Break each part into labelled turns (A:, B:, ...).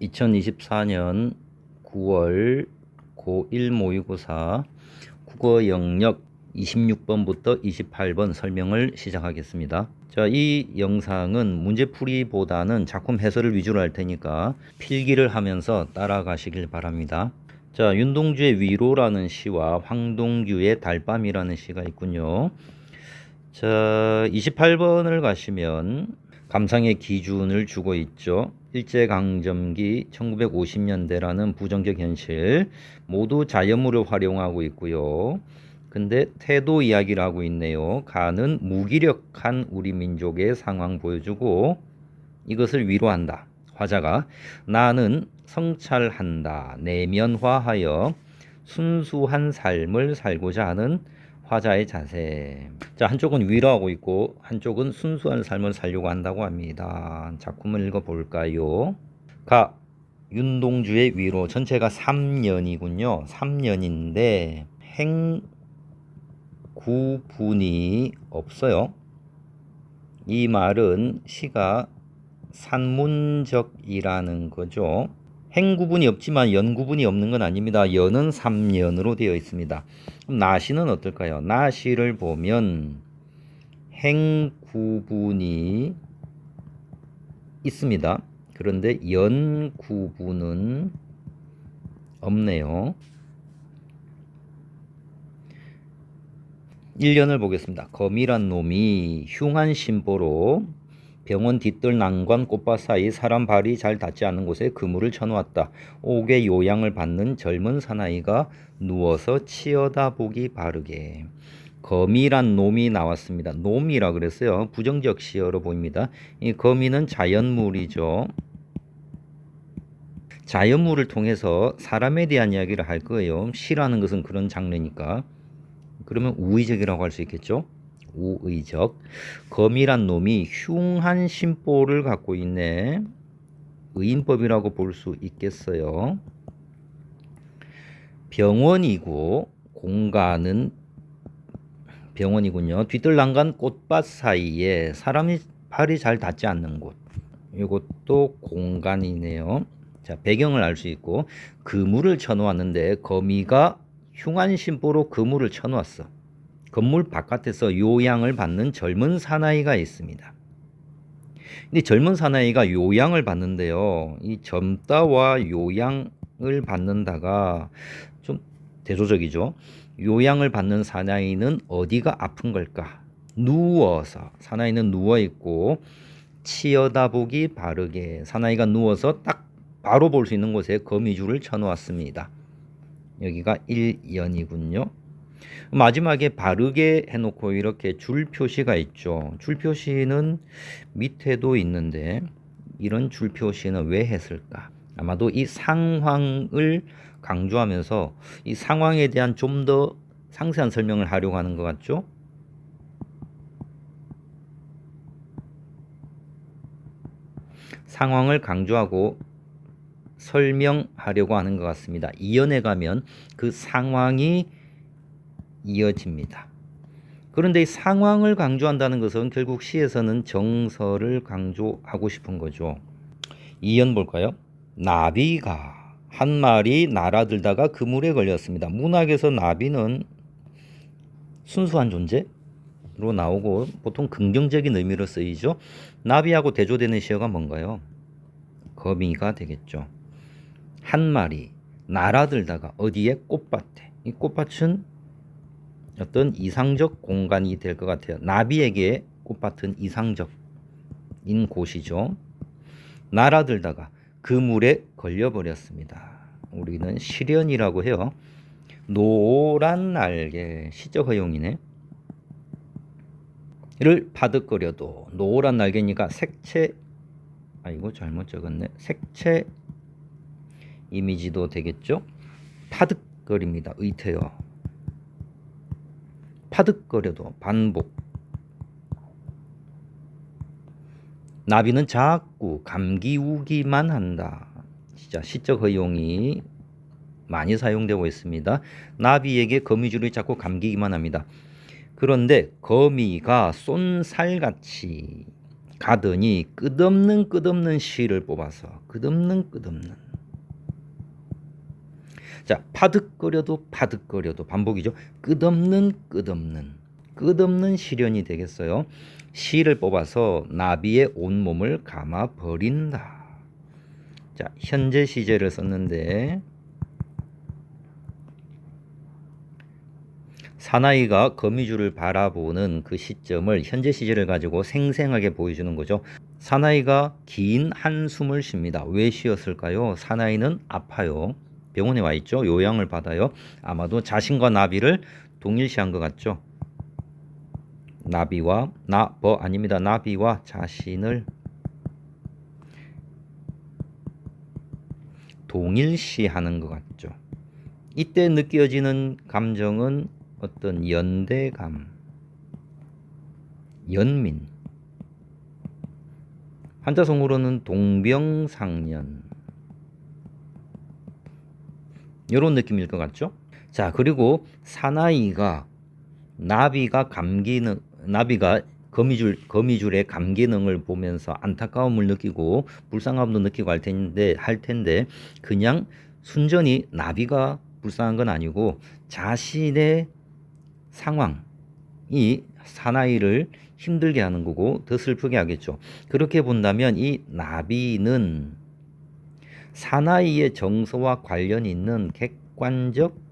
A: 2024년 9월 고1 모의고사 국어 영역 26번부터 28번 설명을 시작하겠습니다. 자, 이 영상은 문제풀이보다는 작품 해설을 위주로 할 테니까 필기를 하면서 따라가시길 바랍니다. 자, 윤동주의 위로라는 시와 황동규의 달밤이라는 시가 있군요. 자, 28번을 가시면 감상의 기준을 주고 있죠. 일제강점기 1950년대라는 부정적 현실 모두 자연물을 활용하고 있고요. 근데 태도 이야기를 하고 있네요. 가는 무기력한 우리 민족의 상황 보여주고 이것을 위로한다. 화자가 나는 성찰한다. 내면화하여 순수한 삶을 살고자 하는 화자의 자세. 자, 한쪽은 위로하고 있고 한쪽은 순수한 삶을 살려고 한다고 합니다. 작품을 읽어볼까요? 윤동주의 위로 전체가 3년이군요. 3년인데 행구분이 없어요. 이 말은 시가 산문적이라는 거죠. 행구분이 없지만 연구분이 없는 건 아닙니다. 연은 3년으로 되어 있습니다. 그럼 나시는 어떨까요? 나시를 보면 행구분이 있습니다. 그런데 연구분은 없네요. 1년을 보겠습니다. 거미란 놈이 흉한 심보로 병원 뒤뜰 난관 꽃밭 사이 사람 발이 잘 닿지 않는 곳에 그물을 쳐놓았다. 옥의 요양을 받는 젊은 사나이가 누워서 치여다보기 바르게. 거미란 놈이 나왔습니다. 놈이라 그랬어요. 부정적 시어로 보입니다. 이 거미는 자연물이죠. 자연물을 통해서 사람에 대한 이야기를 할 거예요. 시라는 것은 그런 장르니까. 그러면 우의적이라고 할 수 있겠죠. 우의적. 거미란 놈이 흉한 심보를 갖고 있네. 의인법이라고 볼 수 있겠어요. 병원이고 공간은 병원이군요. 뒤뜰난간 꽃밭 사이에 사람이 발이 잘 닿지 않는 곳. 이것도 공간이네요. 자, 배경을 알 수 있고 그물을 쳐놓았는데 거미가 흉한 심보로 그물을 쳐놓았어. 건물 바깥에서 요양을 받는 젊은 사나이가 있습니다. 근데 젊은 사나이가 요양을 받는데요. 이 젊다와 요양을 받는다가 좀 대조적이죠. 요양을 받는 사나이는 어디가 아픈 걸까? 누워서. 사나이는 누워 있고 치여다보기 바르게. 사나이가 누워서 딱 바로 볼 수 있는 곳에 거미줄을 쳐놓았습니다. 여기가 1연이군요. 마지막에 바르게 해놓고 이렇게 줄 표시가 있죠. 줄 표시는 밑에도 있는데 이런 줄 표시는 왜 했을까? 아마도 이 상황을 강조하면서 이 상황에 대한 좀 더 상세한 설명을 하려고 하는 것 같죠? 상황을 강조하고 설명하려고 하는 것 같습니다. 이연에 가면 그 상황이 이어집니다. 그런데 이 상황을 강조한다는 것은 결국 시에서는 정서를 강조하고 싶은 거죠. 2연 볼까요? 나비가 한 마리 날아들다가 그물에 걸렸습니다. 문학에서 나비는 순수한 존재로 나오고 보통 긍정적인 의미로 쓰이죠. 나비하고 대조되는 시어가 뭔가요? 거미가 되겠죠. 한 마리 날아들다가 어디에? 꽃밭에. 이 꽃밭은 어떤 이상적 공간이 될 것 같아요. 나비에게 꽃밭은 이상적인 곳이죠. 날아들다가 그물에 걸려버렸습니다. 우리는 실연이라고 해요. 노란 날개, 시적 허용이네. 를 파득거려도 노란 날개니까 색채, 아이고 잘못 적었네. 색채 이미지도 되겠죠. 파득거립니다. 의태어. 파득거려도 반복. 나비는 자꾸 감기우기만 한다. 진짜 시적 허용이 많이 사용되고 있습니다. 나비에게 거미줄이 자꾸 감기기만 합니다. 그런데 거미가 쏜살같이 가더니 끝없는 시를 뽑아서 끝없는 자, 파득거려도 반복이죠. 끝없는 시련이 되겠어요. 시를 뽑아서 나비의 온몸을 감아 버린다. 자, 현재 시제를 썼는데 사나이가 거미줄을 바라보는 그 시점을 현재 시제를 가지고 생생하게 보여주는 거죠. 사나이가 긴 한숨을 쉽니다. 왜 쉬었을까요? 사나이는 아파요. 병원에 와 있죠. 요양을 받아요. 아마도 자신과 나비를 동일시한 것 같죠. 나비와 아닙니다. 나비와 자신을 동일시하는 것 같죠. 이때 느껴지는 감정은 어떤 연대감, 연민, 한자성어로는 동병상련, 이런 느낌일 것 같죠. 자, 그리고 사나이가 나비가 거미줄의 감기능을 보면서 안타까움을 느끼고 불쌍함도 느끼고 할 텐데 그냥 순전히 나비가 불쌍한 건 아니고 자신의 상황이 사나이를 힘들게 하는 거고 더 슬프게 하겠죠. 그렇게 본다면 이 나비는 사나이의 정서와 관련이 있는 객관적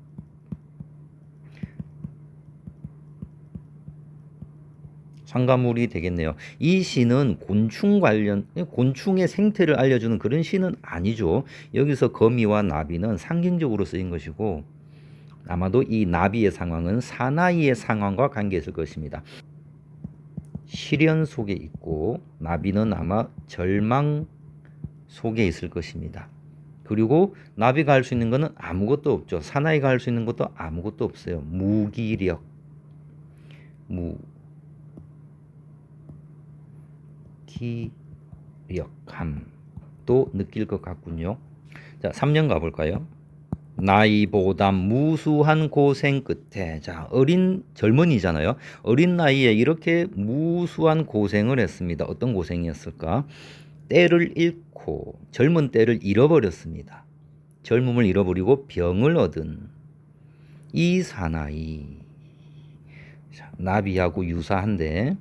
A: 상가물이 되겠네요. 이 시는 곤충의 생태를 알려주는 그런 시는 아니죠. 여기서 거미와 나비는 상징적으로 쓰인 것이고 아마도 이 나비의 상황은 사나이의 상황과 관계 있을 것입니다. 시련 속에 있고 나비는 아마 절망 속에 있을 것입니다. 그리고 나비가 할 수 있는 것은 아무것도 없죠. 사나이가 할 수 있는 것도 아무것도 없어요. 무기력함도 느낄 것 같군요. 자, 3년 가볼까요? 나이보다 무수한 고생 끝에, 자, 젊은이잖아요. 어린 나이에 이렇게 무수한 고생을 했습니다. 어떤 고생이었을까? 때를 잃고 젊은 때를 잃어버렸습니다. 젊음을 잃어버리고 병을 얻은 이 사나이, 자, 나비하고 유사한데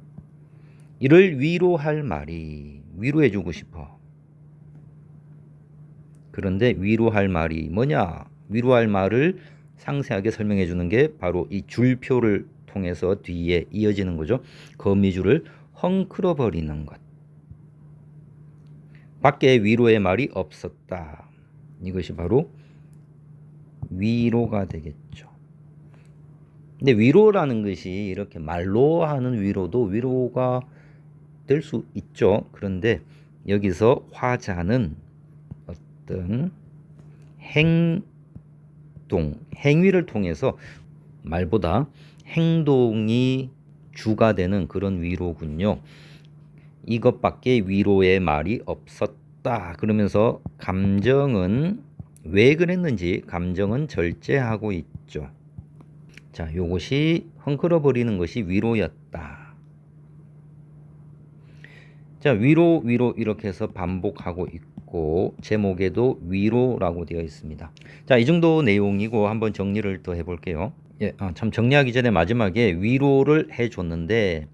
A: 이를 위로할 말이 위로해주고 싶어. 그런데 위로할 말이 뭐냐? 위로할 말을 상세하게 설명해 주는 게 바로 이 줄표를 통해서 뒤에 이어지는 거죠. 거미줄을 헝클어 버리는 것. 밖에 위로의 말이 없었다. 이것이 바로 위로가 되겠죠. 근데 위로라는 것이 이렇게 말로 하는 위로도 위로가 될 수 있죠. 그런데 여기서 화자는 어떤 행위를 통해서 말보다 행동이 주가 되는 그런 위로군요. 이것밖에 위로의 말이 없었다. 그러면서 감정은 왜 그랬는지 감정은 절제하고 있죠. 자, 요것이 헝클어 버리는 것이 위로였다. 자, 위로 이렇게 해서 반복하고 있고 제목에도 위로라고 되어 있습니다. 자, 이 정도 내용이고 한번 정리를 더 해볼게요. 예, 참 정리하기 전에 마지막에 위로를 해줬는데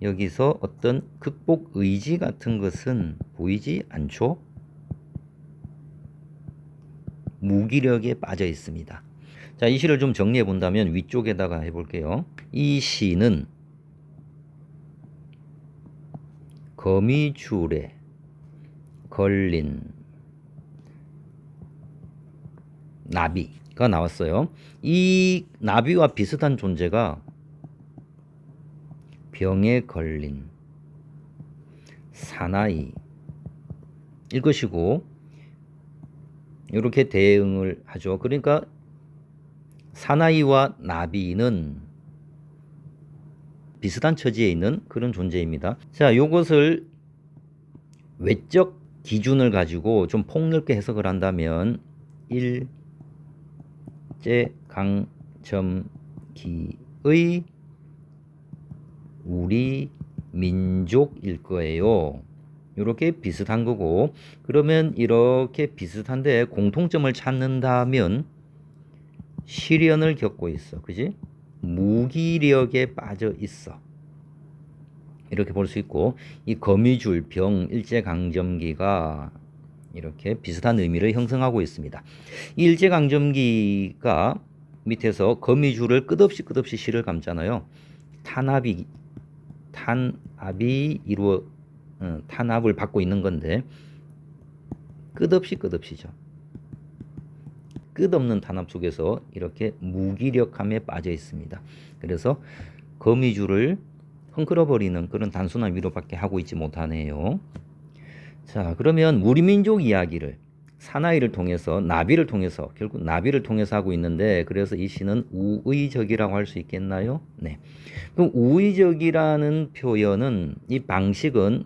A: 여기서 어떤 극복 의지 같은 것은 보이지 않죠? 무기력에 빠져 있습니다. 자, 이 시를 좀 정리해 본다면 위쪽에다가 해볼게요. 이 시는 거미줄에 걸린 나비가 나왔어요. 이 나비와 비슷한 존재가 병에 걸린 사나이일 것이고 이렇게 대응을 하죠. 그러니까 사나이와 나비는 비슷한 처지에 있는 그런 존재입니다. 자, 요것을 외적 기준을 가지고 좀 폭넓게 해석을 한다면 일제강점기의 우리 민족일 거예요. 이렇게 비슷한 거고, 그러면 이렇게 비슷한데 공통점을 찾는다면 시련을 겪고 있어. 그지? 무기력에 빠져 있어. 이렇게 볼 수 있고, 이 거미줄, 병, 일제강점기가 이렇게 비슷한 의미를 형성하고 있습니다. 이 일제강점기가 밑에서 거미줄을 끝없이 실을 감잖아요. 탄압이 탄압을 받고 있는 건데 끝없이죠. 끝없는 탄압 속에서 이렇게 무기력함에 빠져 있습니다. 그래서 거미줄을 헝클어버리는 그런 단순한 위로밖에 하고 있지 못하네요. 자, 그러면 우리 민족 이야기를 사나이를 통해서 나비를 통해서 결국 나비를 통해서 하고 있는데, 그래서 이 시는 우의적이라고 할 수 있겠나요? 네. 그럼 우의적이라는 표현은, 이 방식은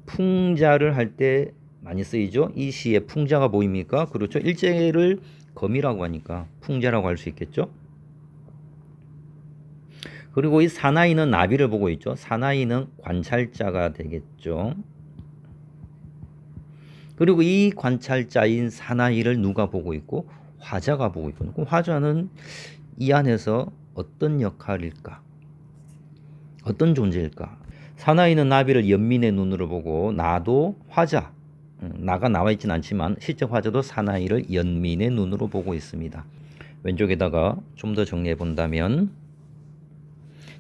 A: 풍자를 할 때 많이 쓰이죠. 이 시에 풍자가 보입니까? 그렇죠. 일제를 거미라고 하니까 풍자라고 할 수 있겠죠. 그리고 이 사나이는 나비를 보고 있죠. 사나이는 관찰자가 되겠죠. 그리고 이 관찰자인 사나이를 누가 보고 있고? 화자가 보고 있고. 그럼 화자는 이 안에서 어떤 역할일까? 어떤 존재일까? 사나이는 나비를 연민의 눈으로 보고, 나도 화자, 나가 나와 있진 않지만 시적 화자도 사나이를 연민의 눈으로 보고 있습니다. 왼쪽에다가 좀 더 정리해 본다면,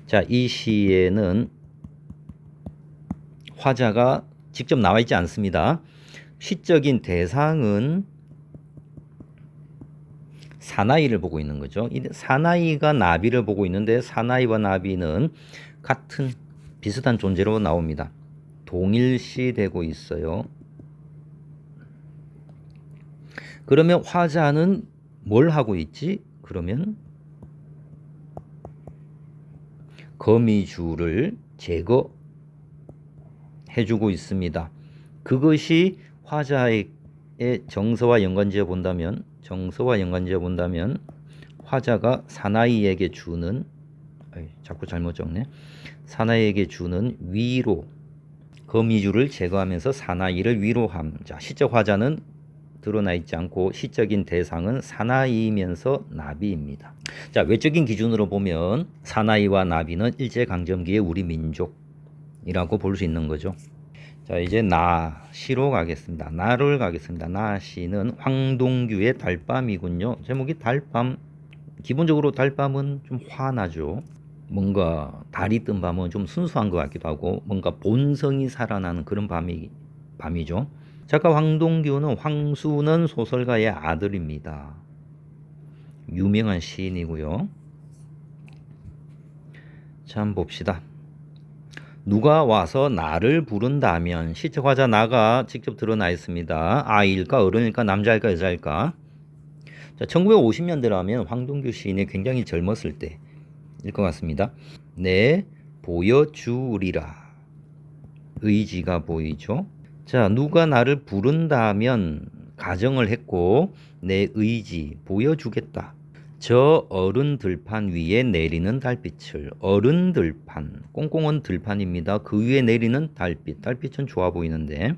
A: 자, 이 시에는 화자가 직접 나와 있지 않습니다. 시적인 대상은 사나이를 보고 있는 거죠. 이 사나이가 나비를 보고 있는데, 사나이와 나비는 같은 비슷한 존재로 나옵니다. 동일시되고 있어요. 그러면 화자는 뭘 하고 있지? 그러면 거미줄을 제거해주고 있습니다. 그것이 화자의 정서와 연관지어 본다면, 화자가 사나이에게 주는, 자꾸 잘못 적네. 사나이에게 주는 위로, 거미줄을 제거하면서 사나이를 위로함. 자, 시적 화자는 드러나 있지 않고 시적인 대상은 사나이면서 나비입니다. 자, 외적인 기준으로 보면 사나이와 나비는 일제강점기의 우리 민족이라고 볼 수 있는 거죠. 자, 이제 나시로 가겠습니다. 나시는 황동규의 달밤이군요. 제목이 달밤. 기본적으로 달밤은 좀 화나죠. 뭔가 달이 뜬 밤은 좀 순수한 것 같기도 하고, 뭔가 본성이 살아나는 그런 밤이죠. 작가 황동규는 황수는 소설가의 아들입니다. 유명한 시인이고요. 자, 한번 봅시다. 누가 와서 나를 부른다면, 시적 화자 나가 직접 드러나 있습니다. 아이일까 어른일까 남자일까 여자일까? 자, 1950년대라면 황동규 시인이 굉장히 젊었을 때일 것 같습니다. 네, 보여주리라. 의지가 보이죠. 자, 누가 나를 부른다면 가정을 했고, 내 의지 보여주겠다. 저 어른 들판 위에 내리는 달빛을, 어른 들판, 꽁꽁한 들판입니다. 그 위에 내리는 달빛, 달빛은 좋아 보이는데,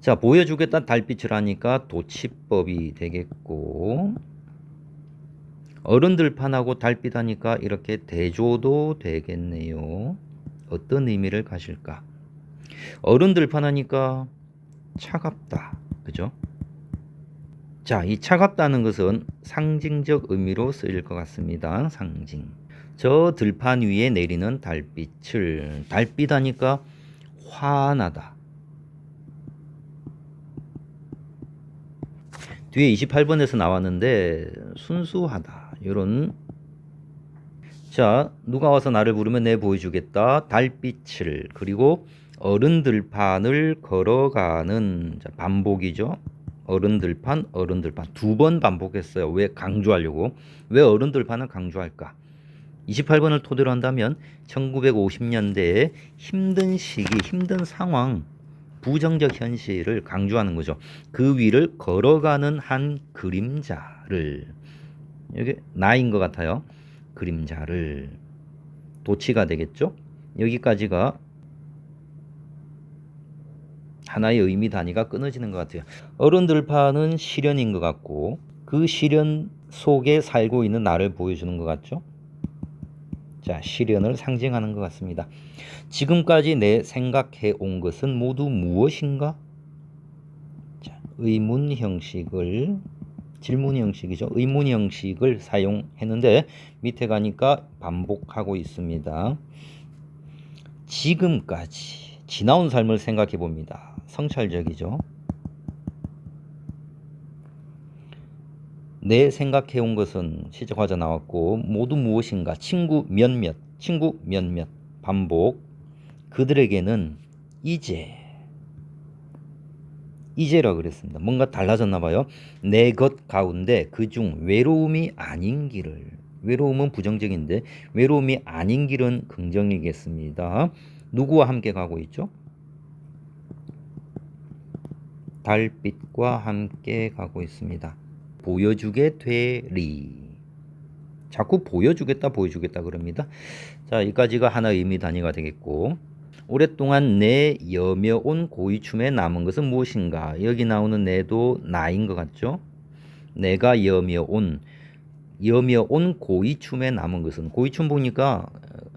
A: 자, 보여주겠다 달빛을 하니까 도치법이 되겠고, 어른 들판하고 달빛 하니까 이렇게 대조도 되겠네요. 어떤 의미를 가실까? 어른 들판 하니까 차갑다, 그죠? 자, 이 차갑다는 것은 상징적 의미로 쓰일 것 같습니다. 상징. 저 들판 위에 내리는 달빛을, 달빛 하니까 환하다. 뒤에 28번에서 나왔는데 순수하다. 이런. 자, 누가 와서 나를 부르면 내 보여주겠다. 달빛을, 그리고 어른 들판을 걸어가는, 자, 반복이죠. 어른 들판 두 번 반복했어요. 왜? 강조하려고. 왜 어른 들판을 강조할까? 28번을 토대로 한다면 1950년대의 힘든 시기, 힘든 상황, 부정적 현실을 강조하는 거죠. 그 위를 걸어가는 한 그림자를, 여기 나인 것 같아요. 그림자를, 도치가 되겠죠. 여기까지가 하나의 의미 단위가 끊어지는 것 같아요. 어른들파는 시련인 것 같고 그 시련 속에 살고 있는 나를 보여주는 것 같죠. 자, 시련을 상징하는 것 같습니다. 지금까지 내 생각해 온 것은 모두 무엇인가? 자, 의문 형식을 질문 형식이죠. 의문 형식을 사용했는데 밑에 가니까 반복하고 있습니다. 지금까지 지나온 삶을 생각해 봅니다. 성찰적이죠. 내 생각해 온 것은 시적 화자 나왔고 모두 무엇인가? 친구 몇몇, 친구 몇몇 반복. 그들에게는 이제라 그랬습니다. 뭔가 달라졌나 봐요. 내 것 가운데 그중 외로움이 아닌 길을, 외로움은 부정적인데 외로움이 아닌 길은 긍정이겠습니다. 누구와 함께 가고 있죠? 달빛과 함께 가고 있습니다. 보여주게 되리. 자꾸 보여주겠다 보여주겠다 그럽니다. 자, 여기까지가 하나의 의미 단위가 되겠고 오랫동안 내 여며온 고이춤에 남은 것은 무엇인가? 여기 나오는 내도 나인 것 같죠? 내가 여며온 고이춤에 남은 것은 고이춤 보니까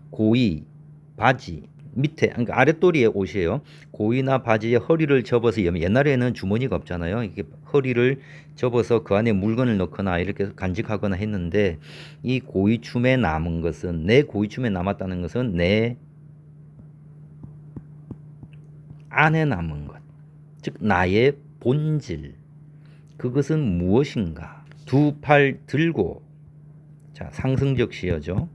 A: 고이 바지 밑에 그러니까 아랫도리에 옷이에요. 고이나 바지에 허리를 접어서 옛날에는 주머니가 없잖아요. 이게 허리를 접어서 그 안에 물건을 넣거나 이렇게 간직하거나 했는데 이 고이춤에 남은 것은 내 고이춤에 남았다는 것은 내 안에 남은 것, 즉 나의 본질, 그것은 무엇인가? 두 팔 들고, 자, 상승적 시어죠.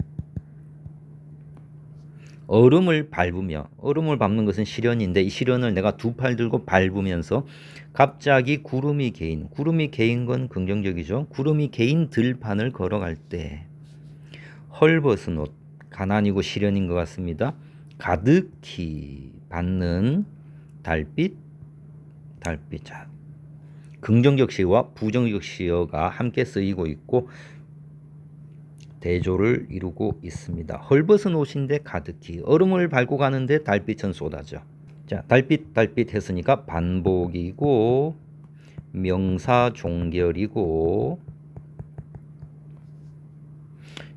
A: 얼음을 밟는 것은 시련인데 이 시련을 내가 두 팔 들고 밟으면서 갑자기 구름이 개인 건 긍정적이죠. 구름이 개인 들판을 걸어갈 때 헐벗은 옷, 가난이고 시련인 것 같습니다. 가득히 받는 달빛. 자, 긍정적 시어와 부정적 시어가 함께 쓰이고 있고 대조를 이루고 있습니다. 헐벗은 옷인데 가득히 얼음을 밟고 가는데 달빛은 쏟아져. 자, 달빛 했으니까 반복이고 명사 종결이고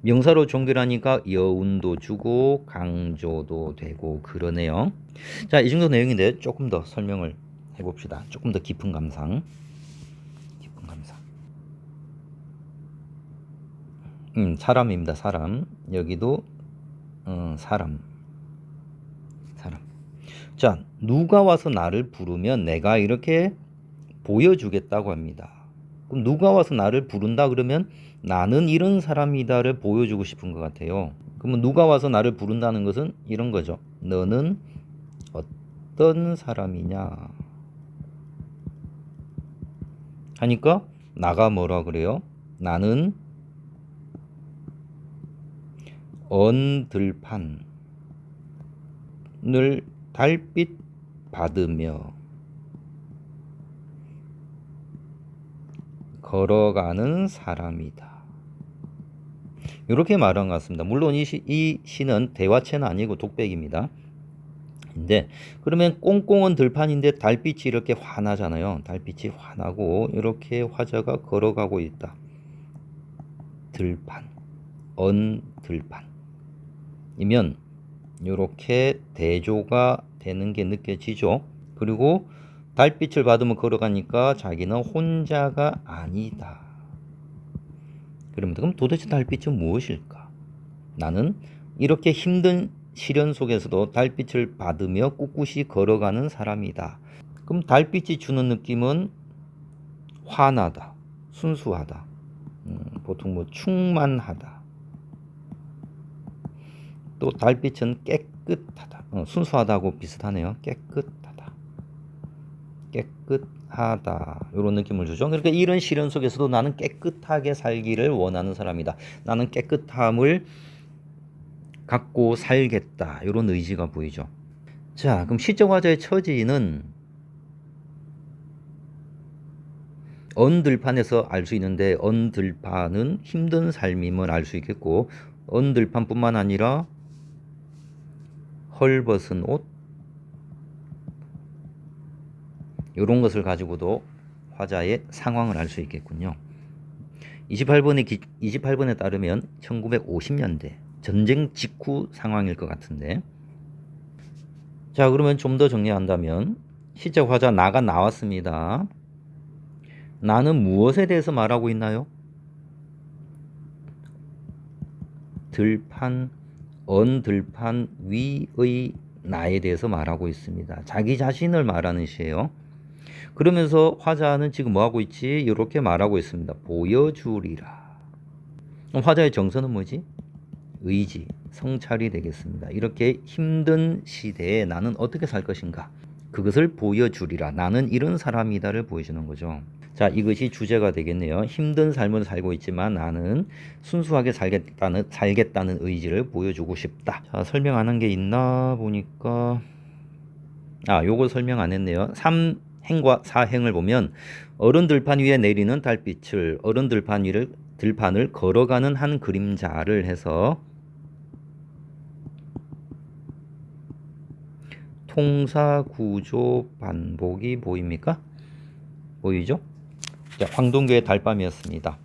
A: 명사로 종결하니까 여운도 주고 강조도 되고 그러네요. 자, 이 정도 내용인데 조금 더 설명을 해봅시다. 조금 더 깊은 감상. 사람입니다. 사람. 여기도 사람. 자, 누가 와서 나를 부르면 내가 이렇게 보여주겠다고 합니다. 그럼 누가 와서 나를 부른다 그러면 나는 이런 사람이다를 보여주고 싶은 것 같아요. 그러면 누가 와서 나를 부른다는 것은 이런 거죠. 너는 어떤 사람이냐 하니까 나가 뭐라 그래요? 나는 언들판을 달빛 받으며 걸어가는 사람이다. 이렇게 말한 것 같습니다. 물론 이 시는 대화체는 아니고 독백입니다. 근데 그러면 꽁꽁은 들판인데 달빛이 이렇게 환하잖아요. 달빛이 환하고 이렇게 화자가 걸어가고 있다. 들판, 언들판이면 이렇게 대조가 되는 게 느껴지죠. 그리고 달빛을 받으면 걸어가니까 자기는 혼자가 아니다. 그럼 도대체 달빛은 무엇일까? 나는 이렇게 힘든 시련 속에서도 달빛을 받으며 꿋꿋이 걸어가는 사람이다. 그럼 달빛이 주는 느낌은 환하다, 순수하다, 보통 충만하다. 또 달빛은 깨끗하다, 순수하다고 비슷하네요. 깨끗하다 이런 느낌을 주죠. 그러니까 이런 시련 속에서도 나는 깨끗하게 살기를 원하는 사람이다. 나는 깨끗함을 갖고 살겠다 이런 의지가 보이죠. 자, 그럼 시적 화자의 처지는 언들판에서 알 수 있는데 언들판은 힘든 삶임을 알 수 있겠고 언들판뿐만 아니라 헐벗은 옷, 이런 것을 가지고도 화자의 상황을 알 수 있겠군요. 28번에 따르면 1950년대 전쟁 직후 상황일 것 같은데, 자 그러면 좀 더 정리한다면 시적 화자 나가 나왔습니다. 나는 무엇에 대해서 말하고 있나요? 들판, 언들판 위의 나에 대해서 말하고 있습니다. 자기 자신을 말하는 시예요. 그러면서 화자는 지금 뭐하고 있지? 이렇게 말하고 있습니다. 보여주리라. 화자의 정서는 뭐지? 의지, 성찰이 되겠습니다. 이렇게 힘든 시대에 나는 어떻게 살 것인가? 그것을 보여주리라. 나는 이런 사람이다를 보여주는 거죠. 자, 이것이 주제가 되겠네요. 힘든 삶을 살고 있지만 나는 순수하게 살겠다는 의지를 보여주고 싶다. 자, 설명 안 한 게 있나 보니까, 요거 설명 안 했네요. 3행과 4행을 보면 어른 들판 위에 내리는 달빛을, 어른 들판을 걸어가는 한 그림자를 해서 통사 구조 반복이 보입니까? 보이죠? 자, 황동규의 달밤이었습니다.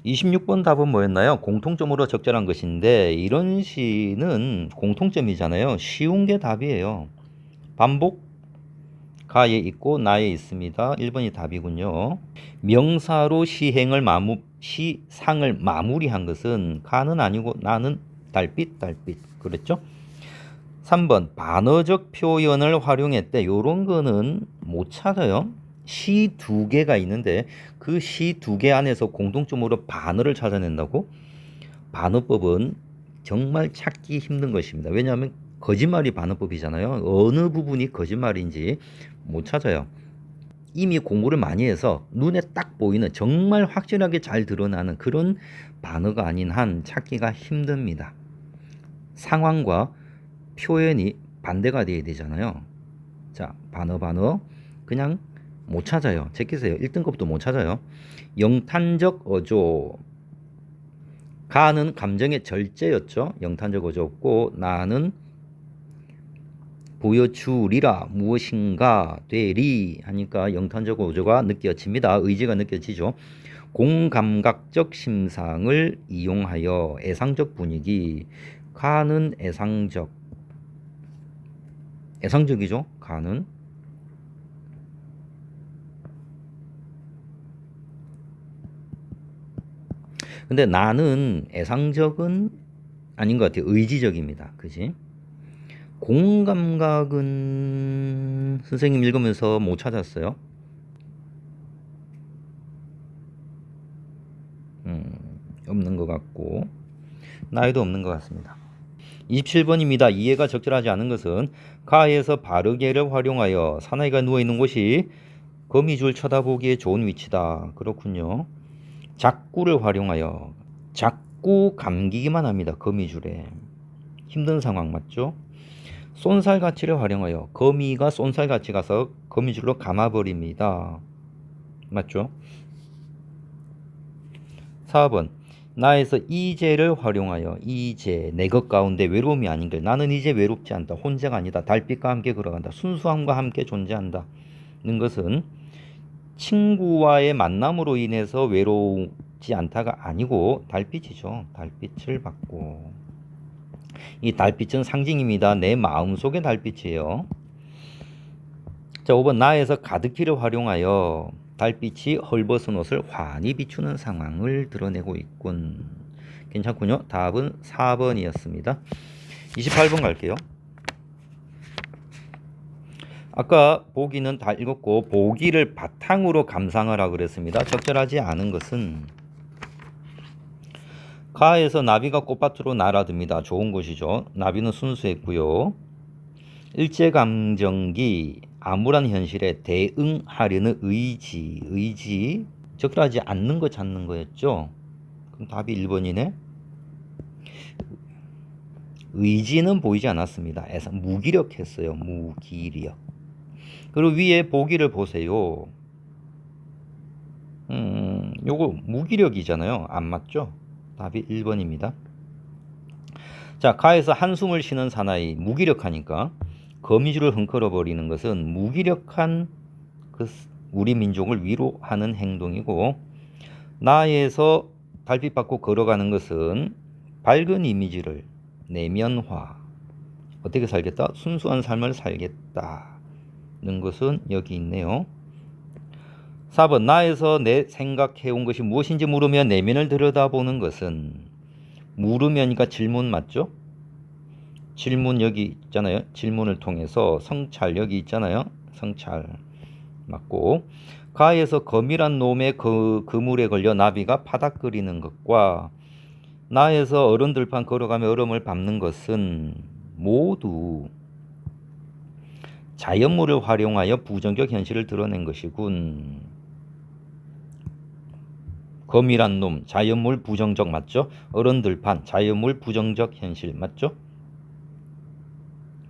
A: 26번 답은 뭐였나요? 공통점으로 적절한 것인데, 이런 시는 공통점이잖아요. 쉬운 게 답이에요. 반복, 가에 있고 나에 있습니다. 1번이 답이군요. 명사로 시상을 마무리한 것은 가는 아니고 나는 달빛 그랬죠? 3번 반어적 표현을 활용했대. 요런 거는 못 찾아요. 시 두 개가 있는데 그 시 두 개 안에서 공통점으로 반어를 찾아낸다고? 반어법은 정말 찾기 힘든 것입니다. 왜냐하면 거짓말이 반어법이잖아요. 어느 부분이 거짓말인지 못 찾아요. 이미 공부를 많이 해서 눈에 딱 보이는 정말 확실하게 잘 드러나는 그런 반어가 아닌 한 찾기가 힘듭니다. 상황과 표현이 반대가 돼야 되잖아요. 자, 반어 그냥 못 찾아요. 제끼세요. 1등급도 못 찾아요. 영탄적 어조. 가는 감정의 절제였죠. 영탄적 어조였고, 나는 보여주리라 무엇인가 되리 하니까 영탄적 어조가 느껴집니다. 의지가 느껴지죠. 공감각적 심상을 이용하여 애상적 분위기. 가는 애상적이죠. 가는. 근데 나는 애상적은 아닌 것 같아요. 의지적입니다. 그지? 공감각은 선생님 읽으면서 못 찾았어요. 없는 것 같고 나에도 없는 것 같습니다. 27번입니다. 이해가 적절하지 않은 것은 가에서 바르게를 활용하여 사나이가 누워있는 곳이 거미줄 쳐다보기에 좋은 위치다. 그렇군요. 작구를 활용하여 자꾸 감기기만 합니다. 거미줄에. 힘든 상황 맞죠? 쏜살같이를 활용하여 거미가 쏜살같이 가서 거미줄로 감아버립니다. 맞죠? 4번 나에서 이제를 활용하여 이제 내 것 가운데 외로움이 아닌걸. 나는 이제 외롭지 않다. 혼자가 아니다. 달빛과 함께 걸어간다. 순수함과 함께 존재한다. 는 것은 친구와의 만남으로 인해서 외롭지 않다가 아니고 달빛이죠. 달빛을 받고. 이 달빛은 상징입니다. 내 마음속의 달빛이에요. 자, 5번 나에서 가득히를 활용하여 달빛이 헐벗은 옷을 환히 비추는 상황을 드러내고 있군. 괜찮군요. 답은 4번이었습니다. 28번 갈게요. 아까 보기는 다 읽었고 보기를 바탕으로 감상하라 그랬습니다. 적절하지 않은 것은 가에서 나비가 꽃밭으로 날아듭니다. 좋은 것이죠. 나비는 순수했고요. 일제감정기 암울한 현실에 대응하려는 의지 적절하지 않는 거 찾는 거였죠. 그럼 답이 1번이네. 의지는 보이지 않았습니다. 무기력했어요. 무기력. 그리고 위에 보기를 보세요. 요거 무기력이잖아요. 안 맞죠? 답이 1번입니다. 자, 가에서 한숨을 쉬는 사나이, 무기력하니까 거미줄을 흔들어 버리는 것은 무기력한 그 우리 민족을 위로하는 행동이고, 나에서 달빛 받고 걸어가는 것은 밝은 이미지를 내면화, 어떻게 살겠다? 순수한 삶을 살겠다는 것은 여기 있네요. 4번, 나에서 내 생각해온 것이 무엇인지 물으며 내면을 들여다보는 것은, 물으면이니까 질문 맞죠? 질문 여기 있잖아요. 질문을 통해서 성찰 여기 있잖아요. 성찰 맞고, 가에서 거미란 놈의 그물에 걸려 나비가 파닥거리는 것과 나에서 얼음 들판 걸어가며 얼음을 밟는 것은 모두 자연물을 활용하여 부정적 현실을 드러낸 것이군. 거미란 놈, 자연물 부정적 맞죠? 얼음 들판, 자연물 부정적 현실 맞죠?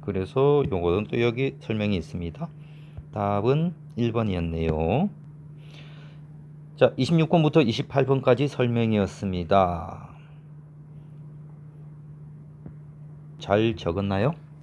A: 그래서 요거는 또 여기 설명이 있습니다. 답은 1번이었네요. 자, 26번부터 28번까지 설명이었습니다. 잘 적었나요?